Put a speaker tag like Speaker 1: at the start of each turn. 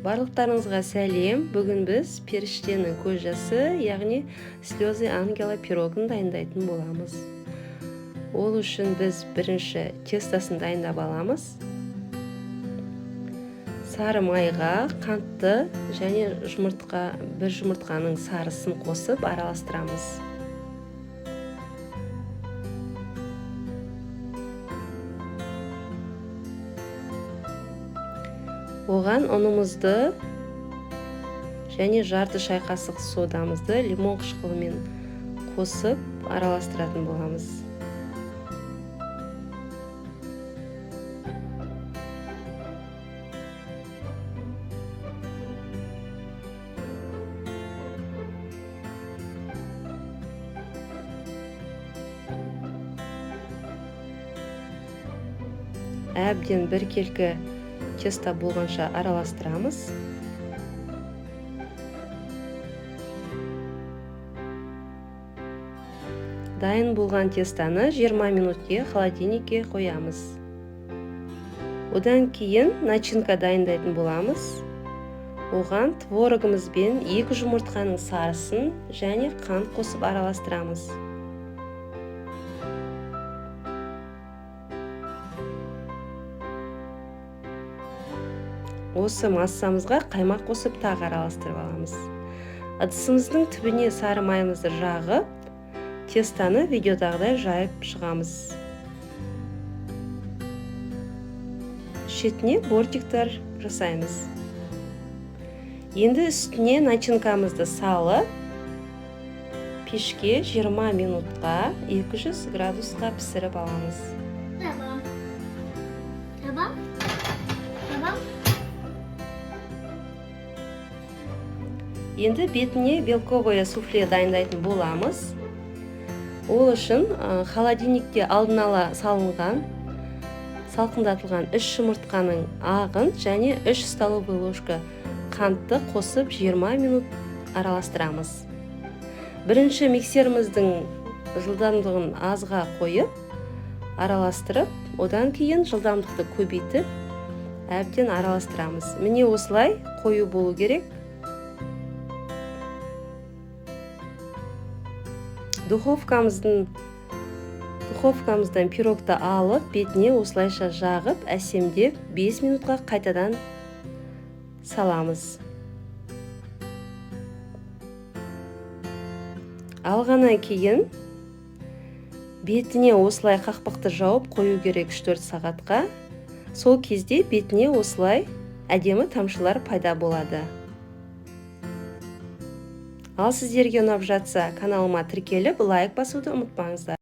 Speaker 1: Барлықтарыңызға сәлем. Бүгін біз періштенің көз жасы, яғни слезы ангела пирогын дайындайтын боламыз. Ол үшін біз бірінші тестасын дайындап аламыз. Сары майға қантты және бір жұмыртқаның сарысын қосып араластырамыз. Оған ұнымызды және жарты шай қасық содамызды лимон қышқылымен қосып араластыратын боламыз. Әбден біркелкі теста болғанша араластырамыз. Дайын болған тестаны 20 минутке холодильникке қоямыз. Одан кейін начинка дайындайтын боламыз. Оған творогымызбен 2 жұмыртқаның сарысын және қант қосып араластырамыз. Осы массамызға қаймақ қосып тағы араластырып аламыз. Ыдысымыздың түбіне сары майымызды жағып, тестаны видеодағыдай жайып шығамыз. Шетіне бортиктер жасаймыз. Енді үстіне начинкамызды салып, пешке 20 минутқа 200 градусқа пісіріп аламыз. Енді бетіне белковое суфле дайындайтын боламыз. Ол үшін холодильникте алдын ала салынған, салқындатылған 3 жұмыртқаның ағын және 3 столовый ложка қантты қосып 20 минут араластырамыз. Бірінші миксеріміздің жылдамдығын азға қойып, араластырып, одан кейін жылдамдықты көбейтіп, әбден араластырамыз. Міне осылай қою болу керек. Духовкамыздан пирогты алып, бетіне осылайша жағып, әсемдеп 5 минутқа қайтадан саламыз. Алғаннан кейін бетіне осылай қақпақты жауып қою керек 3-4 сағатқа. Сол кезде бетіне осылай әдемі тамшылар пайда болады. Ал сіздерге ұнап жатса, каналыма тіркеліп, лайк басуды ұмытпаңыздар.